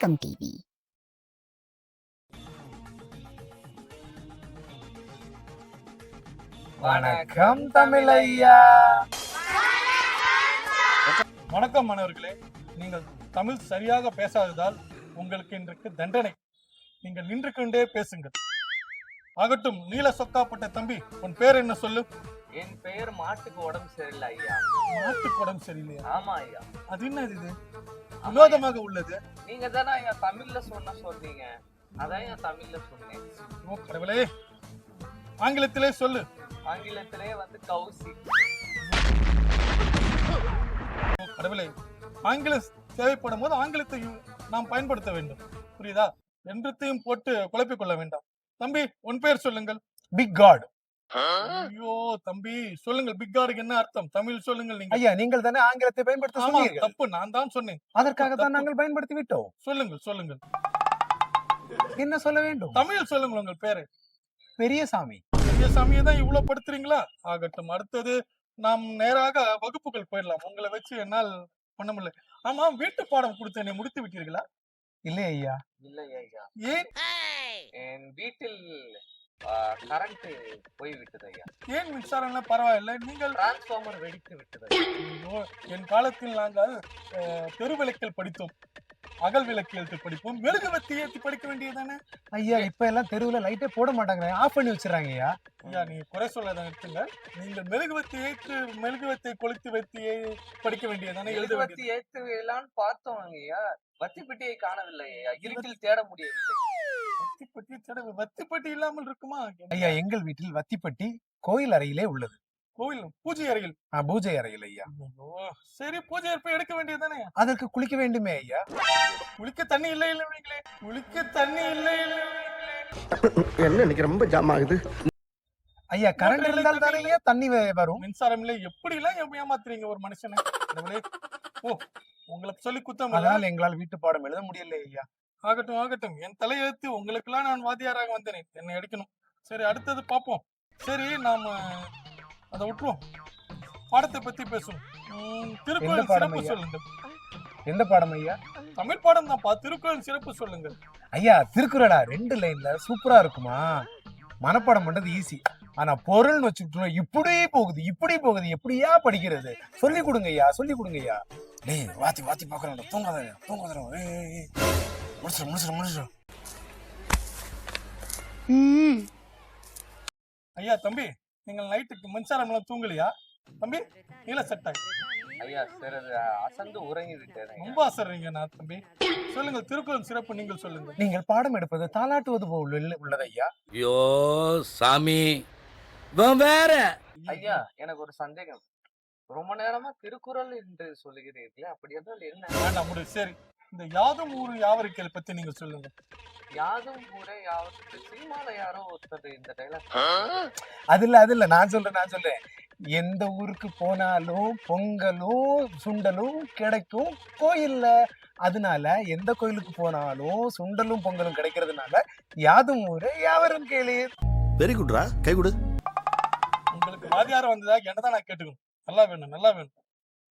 வணக்கம் டிவி. வணக்கம் தமிழையா. வணக்கம் மாணவர்களே. நீங்கள் தமிழ் சரியாக பேசாததால் உங்களுக்கு இன்றைக்கு தண்டனை. நீங்கள் நின்று கொண்டே பேசுங்கள். ஆகட்டும், நீல சொக்காப்பட்ட தம்பி, உன் பேர் என்ன சொல்லு? என் பெயர் மாட்டுக்கு உடம்பு சரியில்லை ஐயா. மாட்டுக்கு உடம்பு சரியில்லையா? ஆமா ஐயா. அது என்ன இது வினோதமாக உள்ளது? நீங்க தானே ஐயா தமிழ்ல சொன்னீங்க, அதான் ஐயா தமிழ்ல சொன்னேன். ஓ கடவுளே, ஆங்கிலத்திலே சொல்லு. ஆங்கிலத்திலே கௌசி. ஓ கடவுளே, ஆங்கிலம் தேவைப்படும் போது ஆங்கிலத்தை நாம் பயன்படுத்த வேண்டும், புரியுதா? என்றத்தையும் போட்டு குழப்பிக் கொள்ள வேண்டாம். தம்பி, உன் பெயர் சொல்லுங்கள். பிக் காட். ஐயோ தம்பி, சொல்லுங்கள், பிக் காடுக்கு என்ன அர்த்தம்? தமிழ் சொல்லுங்கள். நீங்க ஐயா, நீங்கள் தானே ஆங்கிலத்தை பயன்படுத்த சொன்னீர்கள். தப்பு, நான் தான் சொன்னேன். அதற்காக தான் நாங்கள் பயன்படுத்தி விட்டோம். சொல்லுங்கள் சொல்லுங்கள். என்ன சொல்ல வேண்டும்? தமிழ் சொல்லுங்கள். உங்கள் பேரு? பெரியசாமி. பெரியசாமியை தான் இவ்வளவு படுத்துறீங்களா? ஆகட்டும், அடுத்தது நாம் நேராக வகுப்புகள் போயிடலாம். உங்களை வச்சு என்னால் பண்ண முடியல. ஆமா, வீட்டு பாடம் கொடுத்தேனே, முடித்து விட்டீர்களா? இல்லை ஐயா. இல்லை ஐயா. ஏன்? என் வீட்டில் கரண்ட் போய் விட்டது ஐயா. ஏன் மின்சாரம் பரவாயில்லை, நீங்கள் டிரான்ஸ்ஃபார்மர் வெடித்து விட்டது. என் காலத்தில் நாங்கள் தெருவிளக்கில் படித்தோம், அகல் விளக்கு ஏற்றி படிப்போம், மெழுகுவத்தி ஏற்றி படிக்க வேண்டியதானே? ஐயா, இப்ப எல்லாம் தெருவுல லைட்டே போட மாட்டாங்க, ஆஃப் பண்ணி வச்சிடறாங்க ஐயா. ஐயா, நீங்க குறை சொல்லாத நிறுத்துங்க. நீங்கள் மெழுகுவத்தை கொளுத்து வைத்து படிக்க வேண்டியதானே? மெழுகுவத்தி ஏற்றுவேலான்னு பார்த்தோம் ஐயா. வத்தி பெட்டியை காணவில்லை ஐயா. இருட்டில் தேட முடியவில்லை. வத்திப்பட்டி இல்லாமல் இருக்குமா? ஐயா, எங்கள் வீட்டில் வத்திப்பட்டி கோயில் அறையிலே உள்ளது. கோயில் பூஜை அறையில்? பூஜை அறையில் ஐயா. சரி, பூஜை போய் எடுக்க வேண்டியதானே? அதற்கு குளிக்க வேண்டுமே ஐயா. குளிக்க தண்ணி இல்லை இல்லைங்களே. குளிக்க தண்ணி இல்லை. என்ன இன்னைக்கு ரொம்ப ஜாம் ஆகுது ஐயா. கரண்ட் இருந்தால் தானே ஐயா தண்ணி வரும். மின்சாரம் இல்லை. எப்படி எல்லாம் ஏமாத்துறீங்க ஒரு மனுஷனை? ஓ, உங்களை சொல்லி குத்தம். அதனால் எங்களால் வீட்டு பாடம் எழுத முடியல ஐயா. ஆகட்டும் ஆகட்டும், என் தலையெழுத்து. உங்களுக்கெல்லாம் நான் வாத்தியாராக வந்தேனே, என்னை எடுக்கணும். சரி, அடுத்தது பார்ப்போம். சரி, நாம அதை விட்டுருவோம், பாடத்தை பத்தி பேசுவோம். திருக்குறள் சிறப்பு சொல்லுங்கள். எந்த பாடம் ஐயா? தமிழ் பாடம் தான். திருக்குறள் சிறப்பு சொல்லுங்கள். ஐயா, திருக்குறளா 2 லைன்ல சூப்பரா இருக்குமா? மனப்பாடம் பண்றது ஈஸி, ஆனா பொருள்னு வச்சுக்கிட்டோம் இப்படி போகுது எப்படியா படிக்கிறது? சொல்லி கொடுங்க ஐயா, சொல்லி கொடுங்க ஐயா. டேய், வாத்தி பாக்குறோம், தூங்காத. முடிச்சிடும். ஐயா தம்பி, நீங்கள் நைட்டுக்கு மின்சாரம் எல்லாம் தூங்கலையா தம்பி? நீல சட்டை ஐயா, சிறிது அசந்து உறங்கி விட்டேன். ரொம்ப அசர்றீங்க நான் தம்பி. சொல்லுங்கள், திருக்குறள் சிறப்பு நீங்கள் சொல்லுங்கள். நீங்கள் பாடம் எடுப்பது தாலாட்டுவது போல் உள்ளது ஐயா. ஐயோ சாமி, வேற ஐயா, எனக்கு ஒரு சந்தேகம். ரொம்ப நேரமா திருக்குறள் என்று சொல்லுகிறீர்களே, அப்படி என்றால் என்ன? வேண்டாம், முடியும். சரி, இந்த யாதும் ஊரு யாவருக்கேள் பத்தி நீங்க சொல்லுங்க. யாதும் ஊரே யாவருக்கு சினிமால யாரோ ஒருத்தர் இந்த டைலாக். அது இல்ல, நான் சொல்றேன். எந்த ஊருக்கு போனாலும் பொங்கலும் சுண்டலும் கிடைக்கும் கோயில்ல. அதனால எந்த கோயிலுக்கு போனாலும் சுண்டலும் பொங்கலும் கிடைக்கிறதுனால யாதும் ஊரே யாவரும் கேளீர். வெரி குட்ரா, கை கொடு. உங்களுக்கு வாதியார் வந்ததா என்னதான் நான் கேட்டுக்கணும். நல்லா வேணும்.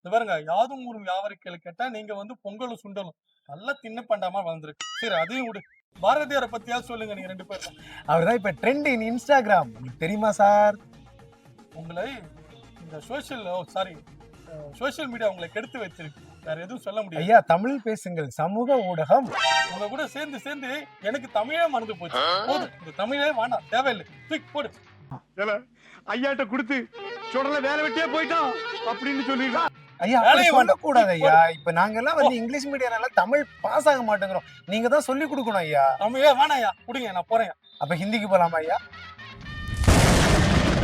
இது பாருங்க, யாதும் ஊரும் யாவருக்கேள் கேட்டா நீங்க பொங்கலும் சுண்டலும் நல்லா தின்னு பண்ணாம வந்திருக்கு. சரி, அதையும் விடு. பாரதியாரை பத்தியா சொல்லுங்க. நீங்க 2 பேரும். அவர்தான் இப்ப ட்ரெண்ட் இன் இன்ஸ்டாகிராம், உங்களுக்கு தெரியுமா சார்? உங்களை இந்த சோசியல் மீடியா உங்களை கெடுத்து வச்சிருக்கு. வேற எதுவும் சொல்ல முடியாது ஐயா. தமிழ் பேசுங்கள், சமூக ஊடகம். உங்க கூட சேர்ந்து எனக்கு தமிழே மறந்து போச்சு. போதும், இந்த தமிழே வேணாம், தேவையில்லை, தூக்கி போடு. ஐயாட்ட கொடுத்து சுடல வேலை வெட்டியே போயிட்டான் அப்படின்னு சொல்லிடுறான். ஐயா, சொல்லக்கூடாது ஐயா. இப்ப நாங்க எல்லாம் இங்கிலீஷ் மீடியம் தமிழ் பாஸ் ஆக மாட்டேங்கிறோம். நீங்க தான் சொல்லி கொடுக்கணும் ஐயா. தமிழே வேணாம் ஐயா, கொடுங்க, நான் போறேன். அப்ப ஹிந்திக்கு போலாமா ஐயா?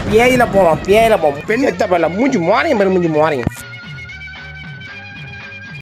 பேயில போவோம். பெண் எத்த மூஞ்சி மாறியும்